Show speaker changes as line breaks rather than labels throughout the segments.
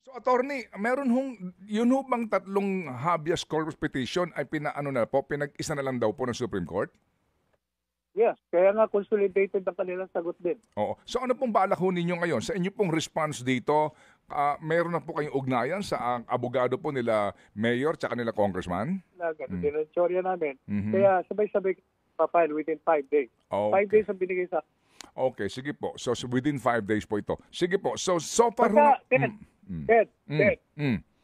So attorney, meron yun ho bang tatlong habeas corpus petition ay pinag-isa na lang daw po ng Supreme Court?
Yes, kaya nga consolidated ang kanilang sagot din.
Oo. So ano pong balak ho ninyo ngayon? Sa inyo pong response dito, meron na po kayong ugnayan sa abogado po nila Mayor tsaka nila Congressman?
Ganun din ang teorya namin. Kaya sabay-sabay papile within 5 days.
Okay.
5 days ang binigay sa...
Okay, sige po. So within 5 days po ito. Sige po. So far...
Ted,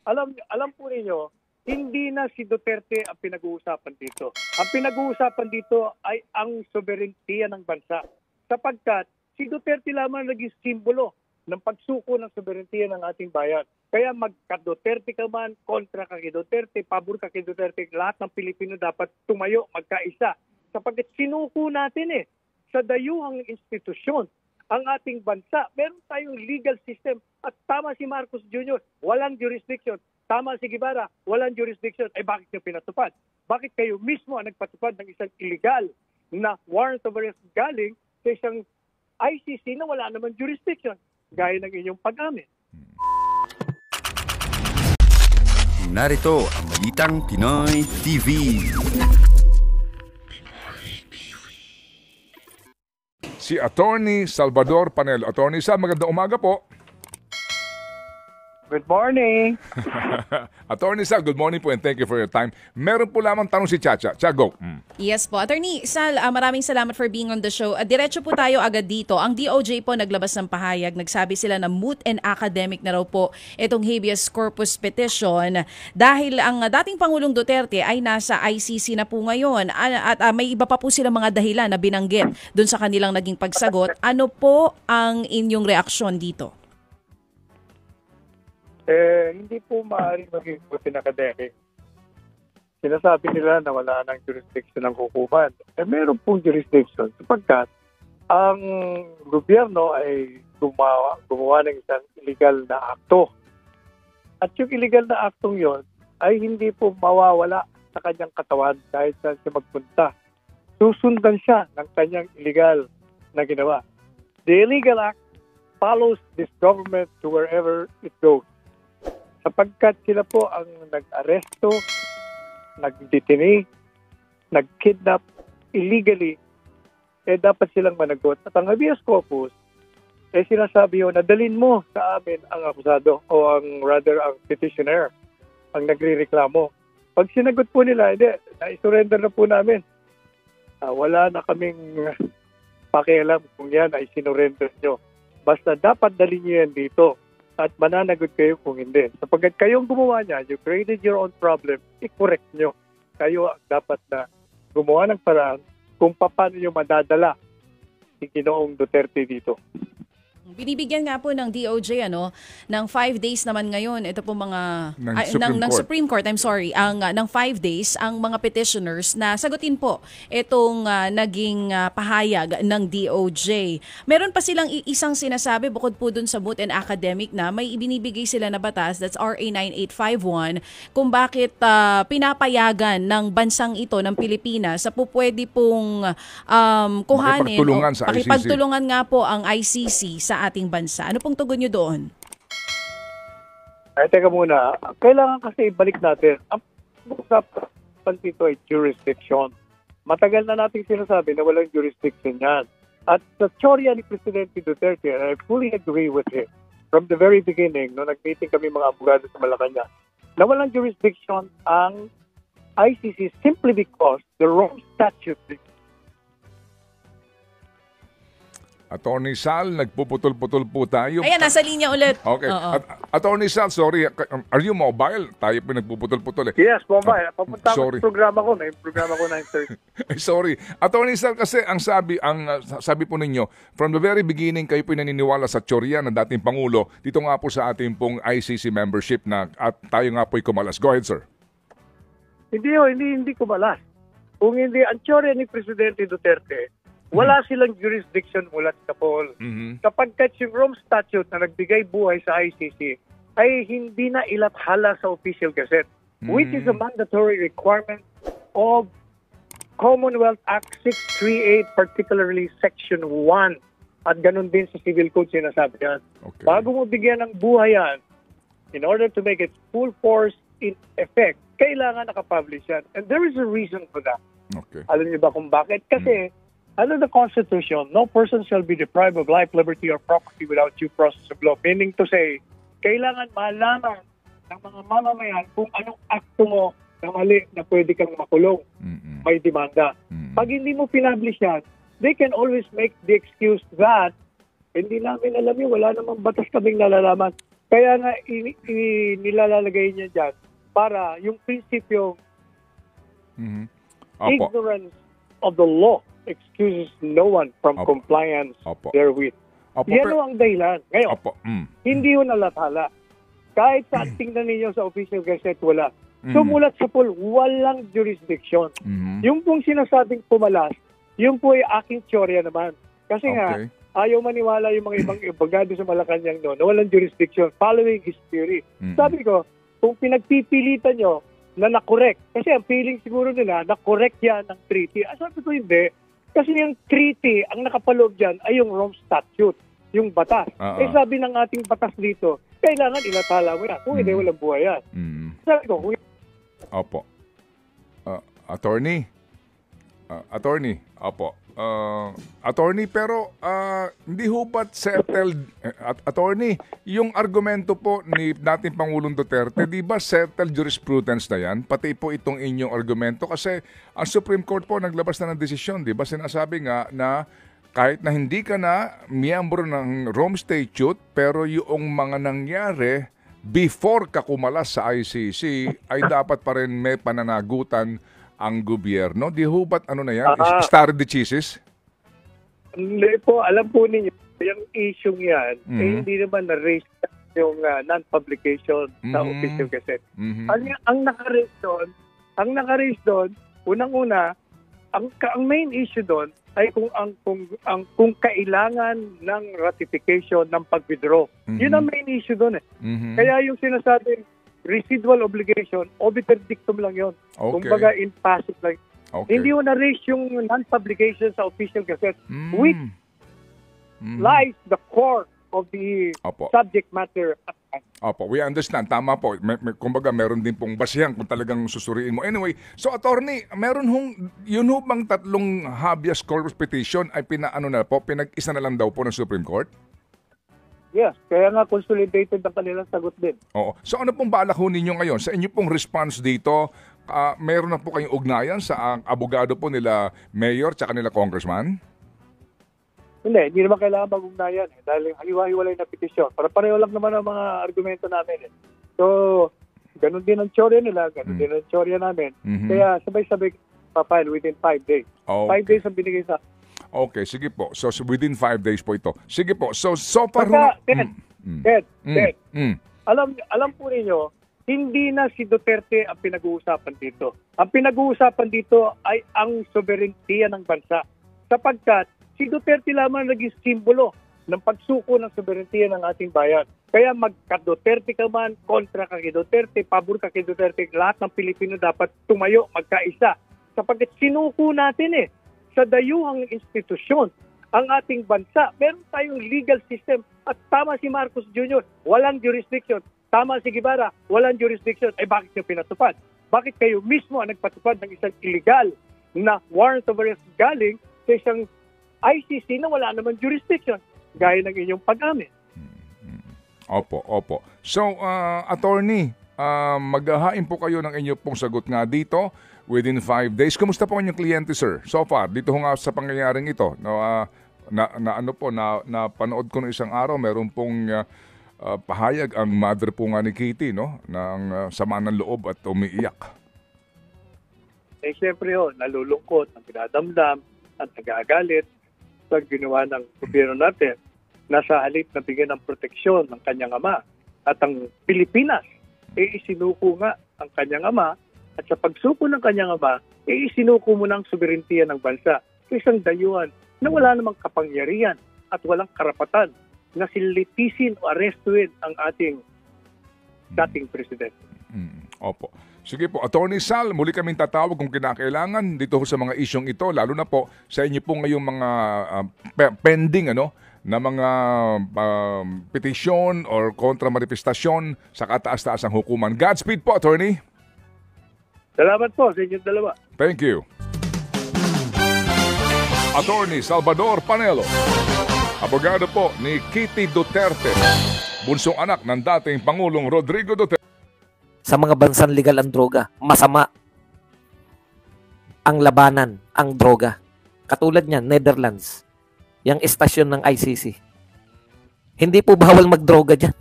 alam po ninyo, hindi na si Duterte ang pinag-uusapan dito. Ang pinag-uusapan dito ay ang sovereignty ng bansa. Sapagkat si Duterte lamang naging simbolo ng pagsuko ng sovereignty ng ating bayan. Kaya magka-Duterte ka man, kontra ka kay Duterte, pabor ka kay Duterte, lahat ng Pilipino dapat tumayo, magkaisa. Sapagkat sinuko natin sa dayuhang institusyon ang ating bansa. Meron tayong legal system at tama si Marcos Jr., walang jurisdiction. Tama si Guevara, walang jurisdiction. Ay bakit nyo pinatupad? Bakit kayo mismo ang nagpatupad ng isang illegal na warrant of arrest galing sa isang ICC na wala naman jurisdiction, gaya ng inyong pag-amin?
Narito ang Balitang Pinoy TV.
Si Attorney Salvador Panelo. Attorney Sal, magandang umaga po.
Good morning.
Attorney Sal, good morning po and thank you for your time. Meron po lamang tanong si Chacha. Cha, go.
Yes po. Attorney Sal, maraming salamat for being on the show. Diretso po tayo agad dito. Ang DOJ po naglabas ng pahayag. Nagsabi sila na moot and academic na raw po itong habeas corpus petition dahil ang dating Pangulong Duterte ay nasa ICC na po ngayon at may iba pa po silang mga dahilan na binanggit dun sa kanilang naging pagsagot. Ano po ang inyong reaksyon dito?
Hindi po maaaring maging buti na academic. Sinasabi nila na wala nang jurisdiction ng hukuman. Meron pong jurisdiction sapagkat ang gobyerno ay gumawa ng isang illegal na akto. At yung illegal na aktong yon ay hindi po mawawala sa kanyang katawan kahit saan siya magpunta. Susundan siya ng kanyang illegal na ginawa. The illegal act follows this government to wherever it goes. Sapagkat sila po ang nag-aresto, nag-detainee, nag-kidnap illegally, dapat silang managot. At ang habeas corpus, sinasabi yun, nadalin mo sa amin ang akusado o ang petitioner, ang nagre-reklamo. Pag sinagot po nila, hindi, na-surrender na po namin. Wala na kaming pakialam kung yan ay sinurrender nyo. Basta dapat dalhin nyo yan dito. At mananagot kayo kung hindi. Sapagkat kayong gumawa niya, you created your own problem, i-correct nyo. Kayo dapat na gumawa ng paraan kung paano nyo madadala si Ginoong Duterte dito.
Binibigyan nga po ng DOJ ng 5 days naman ngayon. Ito po mga ng Supreme Court, ng 5 days ang mga petitioners na sagutin po itong naging pahayag ng DOJ. Meron pa silang isang sinasabi bukod po dun sa moot and academic na may ibinibigay sila na batas, that's RA 9851, kung bakit pinapayagan ng bansang ito ng Pilipinas sa pwede pong kuhanin o pakipagtulungan nga po ang ICC sa ating bansa. Ano pong tugon nyo doon?
Teka muna. Kailangan kasi ibalik natin. Ang usapan dito ay jurisdiction. Matagal na nating sinasabi na walang jurisdiction yan. At sa teorya ni Presidente Duterte, and I fully agree with him, from the very beginning, nung nag-meeting kami mga abogado sa Malacanang, na walang jurisdiction ang ICC simply because the Rome Statute.
Attorney Sal, nagpuputol-putol po tayo.
Ayan, nasa linya ulit.
Okay. Attorney Sal, sorry. Are you mobile? Tayo po nagpuputol-putol.
Yes, mobile. Papunta ko sa programa ko. May programa ko 9:30.
Sorry. Attorney Sal, kasi ang sabi po ninyo, from the very beginning, kayo po naniniwala sa teorya ng dating Pangulo, dito nga po sa ating pong ICC membership at tayo nga po'y kumalas. Go ahead, sir.
Hindi kumalas. Kung hindi, ang teorya ni Presidente Duterte, wala silang jurisdiction mula sa Kapol. Kapag yung Rome Statute na nagbigay buhay sa ICC ay hindi na ilathala sa official gazette, which is a mandatory requirement of Commonwealth Act 638, particularly Section 1. At ganun din sa Civil Code sinasabi yan.
Okay.
Bago mo bigyan ng buhay yan, in order to make its full force in effect, kailangan nakapublish yan. And there is a reason for that.
Okay.
Alam niyo ba kung bakit? Kasi under the Constitution, no person shall be deprived of life, liberty, or property without due process of law. Meaning to say, kailangan malaman ng mga mamamayan kung anong akto mo na mali na pwede kang makulong. May demanda. Pag hindi mo pinablish yan, they can always make the excuse that hindi namin alam yun, wala namang batas kaming nalalaman. Kaya nga nilalagay niya dyan para yung prinsipyo ignorance of the law excuses no one from compliance therewith. Yan ang dahilan. Ngayon, hindi yun nalathala. Kahit saan tingnan ninyo sa official gazette, wala. Sumulat sa pool, walang jurisdiction. Yung pong sinasabing pumalas, yung po ay aking teorya naman. Kasi nga, ayaw maniwala yung mga ibang abogado sa Malacanang noon na walang jurisdiction following his theory. Sabi ko, kung pinagpipilitan nyo na na-correct, kasi ang feeling siguro nila, na-correct yan ng treaty. Sabi ko hindi, kasi yung treaty, ang nakapaloob dyan ay yung Rome Statute, yung batas. Sabi ng ating batas dito, kailangan ilathala mo yan. Kung hindi, walang buhay yan. Sabi ko,
Opo. Attorney? Opo. Attorney, pero hindi ho ba't settled, attorney, yung argumento po ni dating Pangulong Duterte, di ba settled jurisprudence na yan? Pati po itong inyong argumento kasi ang Supreme Court po naglabas na ng desisyon, di ba? Sinasabi nga na kahit na hindi ka na miyembro ng Rome Statute, pero yung mga nangyari before ka kumalas sa ICC ay dapat pa rin may pananagutan ang gobyerno. Di ho ba't ano na yan? Stare decisis?
Hindi po, alam po ninyo, yung issue yan, hindi naman na-raise yung non-publication sa official gazette. Ang naka-raise doon, unang-una, ang main issue doon ay kung kailangan ng ratification ng pag-withdraw. Yun ang main issue doon. Kaya yung sinasabing residual obligation, obiter dictum lang yun. Kumbaga in passive lang. Hindi mo na-raise yung non-publication sa official gazette, which lies the core of the subject matter.
Opo, we understand. Tama po. Kumbaga, meron din pong basihan kung talagang susuriin mo. Anyway, so attorney, meron yun ho bang tatlong habeas corpus petition ay pinag-isa na lang daw po ng Supreme Court?
Yes, kaya nga consolidated ang kanilang sagot din.
Oo. So ano pong balak ho ninyo ngayon? Sa inyo pong response dito, meron na po kayong ugnayan sa abogado po nila Mayor tsaka nila Congressman?
Hindi naman kailangan mag-ugnayan dahil hiwa-hiwalay na petisyon. Para pareho lang naman ang mga argumento namin. So, ganun din ang teorya nila, ganun din ang teorya namin. Kaya sabay-sabay papile within 5 days. 5 days ang binigay sa.
Okay, sige po. So, within 5 days po ito. Sige po. So far... Alam po ninyo, hindi na si Duterte ang pinag-uusapan dito. Ang pinag-uusapan dito ay ang sovereignty ng bansa. Sapagkat si Duterte lamang naging simbolo ng pagsuko ng sovereignty ng ating bayan. Kaya magka-Duterte ka man, kontra ka kay Duterte, pabor ka kay Duterte, lahat ng Pilipino dapat tumayo, magkaisa. Sapagkat sinuko natin sa dayuhang institusyon ang ating bansa. Meron tayong legal system at tama si Marcos Jr., walang jurisdiction. Tama si Guevara, walang jurisdiction. Bakit niyo pinatupad? Bakit kayo mismo ang nagpatupad ng isang illegal na warrant of arrest galing sa isang ICC na wala naman jurisdiction, gaya ng inyong pag-amin? Opo. So, attorney, maghahain po kayo ng inyong pong sagot nga dito within 5 days. Kumusta po ang inyong kliyente, sir? So far, dito nga sa pangyayaring ito, napanood ko ng isang araw, meron pong pahayag ang mother po nga ni Kitty, no? Ng sama ng loob at umiiyak.
Siyempre nalulungkot, ang pinadamdam, at nagagalit sa ginawa ng gobyerno natin na sa halip na bigyan ng proteksyon ng kanyang ama at ang Pilipinas, isinuko nga ang kanyang ama at sa pagsuko ng kanyang ama, isinuko mo ng sobereintiya ng bansa sa isang dayuhan na wala namang kapangyarihan at walang karapatan na silitisin o arestuin ang ating dating presidente.
Opo. Sige po, Attorney Sal, muli kaming tatawag kung kinakailangan dito sa mga isyong ito, lalo na po sa inyo po ngayong mga pending na mga petisyon or kontra-manifestasyon sa kataas-taasang hukuman. Godspeed po, Attorney.
Salamat po sa inyong dalawa.
Thank you. Attorney Salvador Panelo, abogado po ni Kitty Duterte, bunsong anak ng dating Pangulong Rodrigo Duterte.
Sa mga bansang legal ang droga, masama ang labanan, ang droga. Katulad niyan, Netherlands, yung estasyon ng ICC. Hindi po bawal magdroga dyan.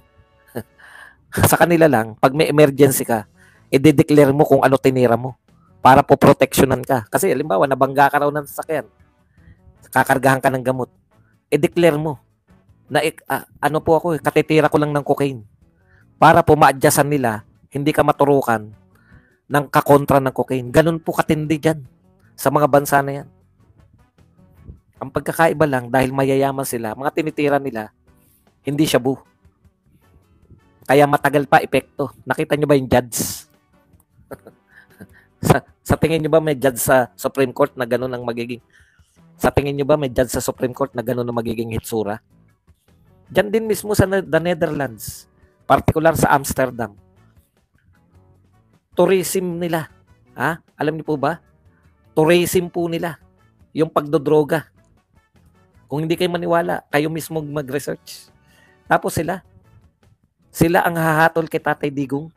Sa kanila lang, pag may emergency ka, i-declare mo kung ano tinira mo para po protectionan ka. Kasi halimbawa, nabangga ka raw ng sasakyan, kakargahan ka ng gamot, i-declare mo na ano po ako, katitira ko lang ng cocaine para po ma-adjustan nila, hindi ka maturukan ng kakontra ng cocaine. Ganun po katindi dyan sa mga bansa na yan. Ang pagkakaiba lang, dahil mayayaman sila, mga tinitira nila, hindi shabu. Kaya matagal pa epekto. Nakita nyo ba yung judge? sa tingin nyo ba may judge sa Supreme Court na ganun ang magiging? Sa tingin nyo ba may judge sa Supreme Court na ganun ang magiging hitsura? Diyan din mismo sa the Netherlands, particular sa Amsterdam. Tourism nila. Ha? Alam niyo po ba? Tourism po nila. Yung pagdodroga. Kung hindi kayo maniwala, kayo mismo mag-research. Tapos sila ang hahatol kay Tatay Digong.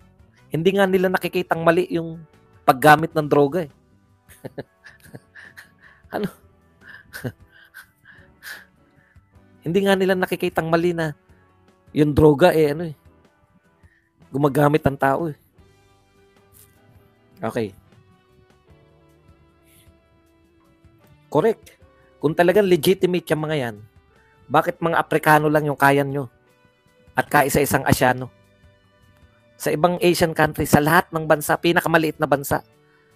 Hindi nga nila nakikitang mali yung paggamit ng droga eh. Ano? Hindi nga nila nakikitang mali na yung droga gumagamit ng tao eh. Okay. Correct. Kung talagang legitimate yung mga yan, bakit mga Aprikano lang yung kaya nyo? At kaisa-isang Asyano? Sa ibang Asian country, sa lahat ng bansa, pinakamaliit na bansa,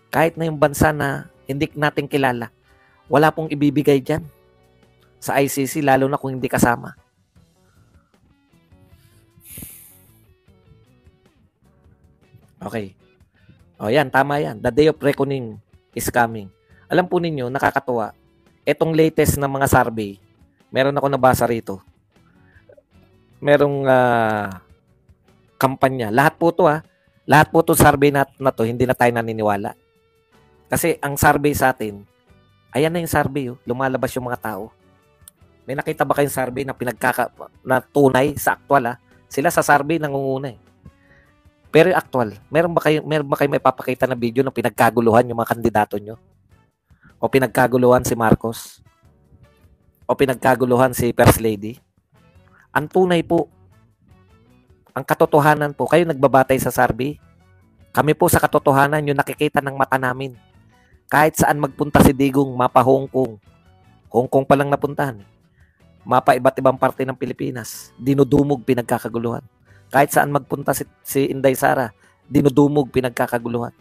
kahit na yung bansa na hindi natin kilala, wala pong ibibigay dyan sa ICC, lalo na kung hindi kasama. Okay. O yan, tama yan. The day of reckoning is coming. Alam po ninyo, nakakatuwa. Etong latest na mga survey, meron ako nabasa rito. Merong kampanya. Lahat po to survey na to, hindi na tayo naniniwala. Kasi ang survey sa atin, ayan na yung survey, lumalabas yung mga tao. May nakita ba kayong survey na tunay sa actual? Sila sa survey nangunguna eh. Pero yung actual, meron ba kayo may papakita na video na pinagkaguluhan yung mga kandidato nyo? O pinagkaguluhan si Marcos? O pinagkaguluhan si First Lady? Ang tunay po, ang katotohanan po, kayo nagbabatay sa survey, kami po sa katotohanan yung nakikita ng mata namin. Kahit saan magpunta si Digong, mapa Hong Kong. Hong Kong pa lang napuntahan. Mapa iba't ibang parte ng Pilipinas. Dinudumog pinagkakaguluhan. Kahit saan magpunta si Inday Sara, dinudumog pinagkakaguluhan.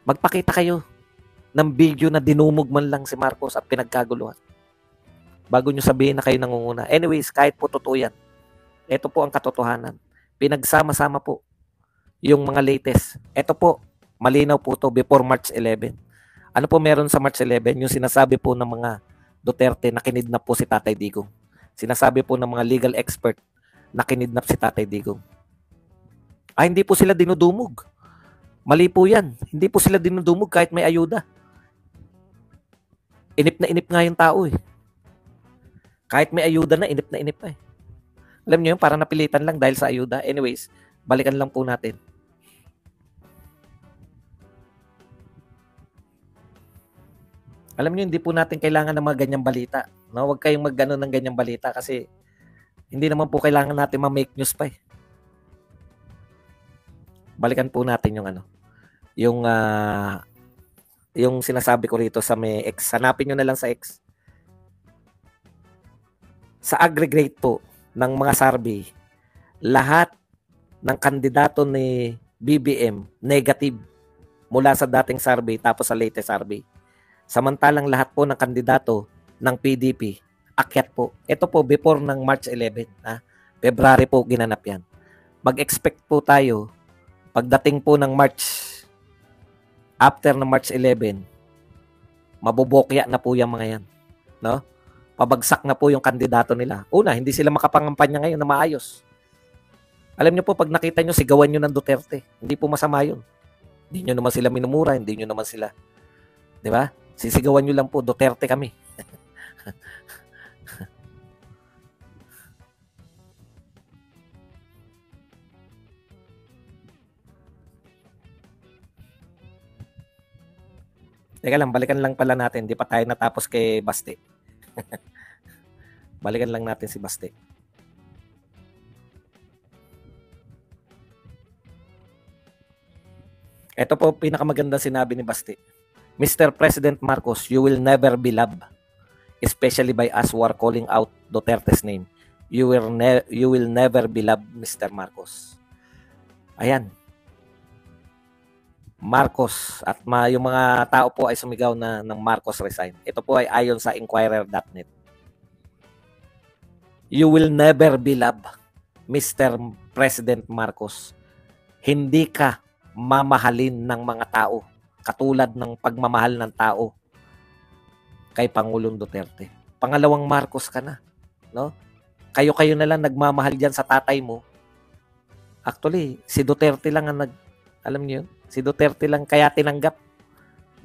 Magpakita kayo ng video na dinumog man lang si Marcos at pinagkaguluhan. Bago nyo sabihin na kayo nangunguna. Anyways, kahit po totoo yan, ito po ang katotohanan. Pinagsama-sama po yung mga latest. Ito po, malinaw po to before March 11. Ano po meron sa March 11? Yung sinasabi po ng mga Duterte na kinidnap po si Tatay Digong. Sinasabi po ng mga legal expert na kinidnap si Tatay Digong. Hindi po sila dinudumog. Mali po yan. Hindi po sila dinudumog kahit may ayuda. Inip na inip nga yung tao eh. Kahit may ayuda na inip pa eh. Alam niyo yun, parang napilitan lang dahil sa ayuda. Anyways, balikan lang po natin. Alam niyo, hindi po natin kailangan ng mga ganyang balita. No? Huwag kayong mag-ano ng ganyang balita kasi hindi naman po kailangan natin ma-make news pa eh. Balikan po natin yung sinasabi ko rito sa may X. Hanapin nyo na lang sa X. Sa aggregate po ng mga survey, lahat ng kandidato ni BBM negative mula sa dating survey tapos sa latest survey. Samantalang lahat po ng kandidato ng PDP akyat po. Ito po before ng March 11. February po ginanap yan. Mag-expect po tayo pagdating po ng March, after ng March 11, mabubokya na po yung mga yan. No? pabagsak na po yung kandidato nila. Una, hindi sila makapangampanya ngayon na maayos. Alam niyo po, pag nakita niyo, sigawan niyo ng Duterte. Hindi po masama yun. Hindi niyo naman sila minumura, hindi niyo naman sila, di ba? Sisigawan niyo lang po, Duterte kami. Teka lang, balikan lang pala natin. Di pa tayo natapos kay Baste. Balikan lang natin si Baste. Ito po pinakamaganda sinabi ni Baste. Mr. President Marcos, you will never be loved, especially by us who are calling out Duterte's name. You will never be loved, Mr. Marcos. Ayan. Marcos at yung mga tao po ay sumigaw na ng Marcos resign. Ito po ay ayon sa Inquirer.net. You will never be loved, Mr. President Marcos. Hindi ka mamahalin ng mga tao katulad ng pagmamahal ng tao kay Pangulong Duterte. Pangalawang Marcos ka na, no? Kayo-kayo na lang nagmamahal diyan sa tatay mo. Actually, si Duterte lang ang alam niyo, si Duterte lang kaya tinanggap.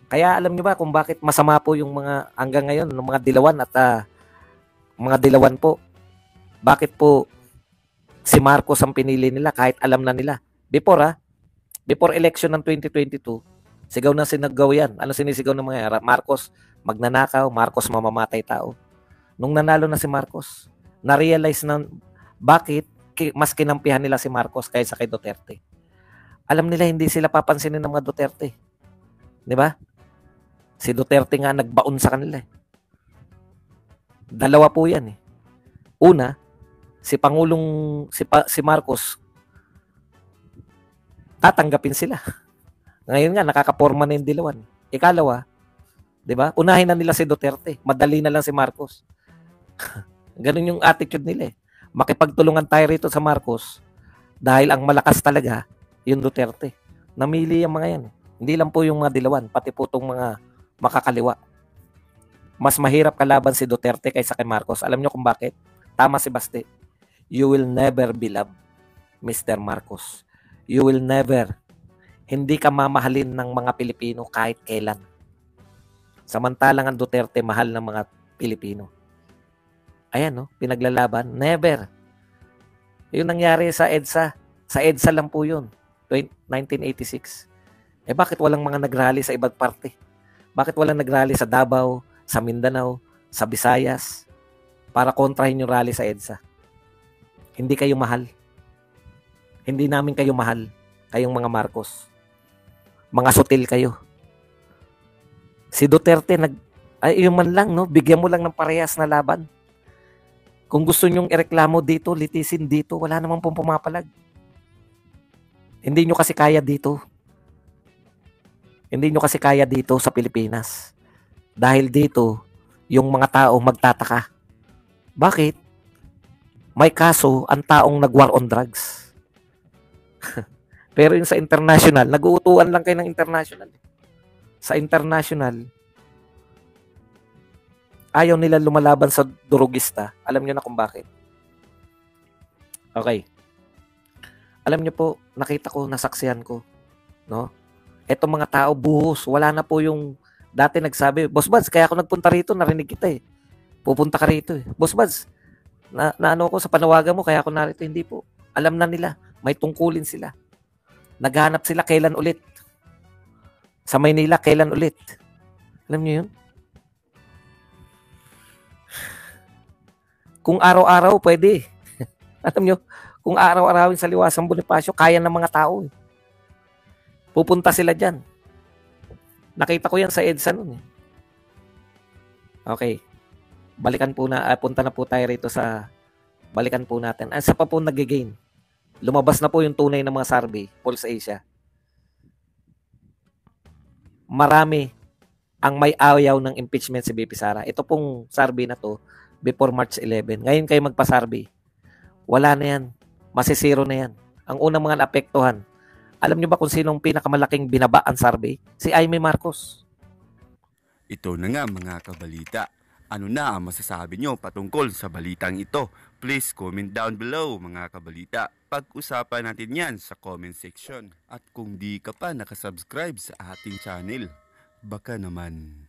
Kaya alam niyo ba kung bakit masama po yung mga hanggang ngayon, ng mga dilawan at mga dilawan po. Bakit po si Marcos ang pinili nila kahit alam na nila? Before election ng 2022, sigaw na sinagaw yan. Ano sinisigaw ng mga Marcos magnanakaw, Marcos mamamatay tao. Nung nanalo na si Marcos, na-realize na bakit mas kinampihan nila si Marcos kaysa kay Duterte. Alam nila hindi sila papansinin ng mga Duterte. Di ba? Si Duterte nga nagbaon sa kanila. Dalawa po yan eh. Una, si Marcos tatanggapin sila. Ngayon nga nakakaporma na yung dilawan. Ikalawa, 'di ba? Unahin na nila si Duterte. Madali na lang si Marcos. Ganun yung attitude nila eh. Makipagtulungan tayo rito sa Marcos dahil ang malakas talaga yung Duterte. Namili yung mga yan. Hindi lang po yung mga dilawan, pati po itong mga makakaliwa. Mas mahirap kalaban si Duterte kaysa kay Marcos. Alam nyo kung bakit? Tama si Baste. You will never be loved, Mr. Marcos. You will never. Hindi ka mamahalin ng mga Pilipino kahit kailan. Samantalang ang Duterte mahal ng mga Pilipino. Ayan, no? Pinaglalaban. Never. Yung nangyari sa EDSA. Sa EDSA lang po yun. 1986. Bakit walang mga nagrally sa ibang parte? Bakit walang nagrally sa Davao, sa Mindanao, sa Visayas para kontrahin yung rally sa EDSA? Hindi kayo mahal. Hindi namin kayo mahal. Kayong mga Marcos. Mga sutil kayo. Si Duterte yung man lang, no? Bigyan mo lang ng parehas na laban. Kung gusto nyong ireklamo dito, litisin dito, wala namang pong pumapalag. Hindi nyo kasi kaya dito. Hindi nyo kasi kaya dito sa Pilipinas. Dahil dito, yung mga tao magtataka. Bakit? May kaso ang taong nag-war on drugs. Pero yung sa international, nag-uutuan lang kayo ng international. Sa international, ayaw nila lumalaban sa durugista. Alam nyo na kung bakit. Okay. Alam niyo po, nakita ko, nasaksihan ko, no? Etong mga tao, buhos, wala na po yung dati nagsabi, Boss Buds, kaya ako nagpunta rito, narinig kita eh. Pupunta ka rito eh. Boss Buds, na ano ko sa panawagan mo, kaya ako narito. Hindi po. Alam na nila, may tungkulin sila. Naghanap sila kailan ulit. Sa Maynila, kailan ulit. Alam niyo yun? Kung araw-araw, pwede. Alam niyo, kung araw-arawin sa Liwasang Bonifacio, kaya ng mga tao. Eh. Pupunta sila dyan. Nakita ko yan sa EDSA nun. Eh. Okay. Punta na po tayo rito sa, balikan po natin. Sa pa po nag-gain. Lumabas na po yung tunay ng mga survey, Pulse Asia. Marami ang may ayaw ng impeachment si BP Sara. Ito pong survey na to, before March 11. Ngayon kayo magpa-survey. Wala na yan. Masisiro na yan. Ang unang mga naapektuhan. Alam nyo ba kung sinong pinakamalaking binabaan survey? Si Aimee Marcos.
Ito na nga mga kabalita. Ano na ang masasabi nyo patungkol sa balitang ito? Please comment down below mga kabalita. Pag-usapan natin yan sa comment section. At kung di ka pa nakasubscribe sa ating channel, baka naman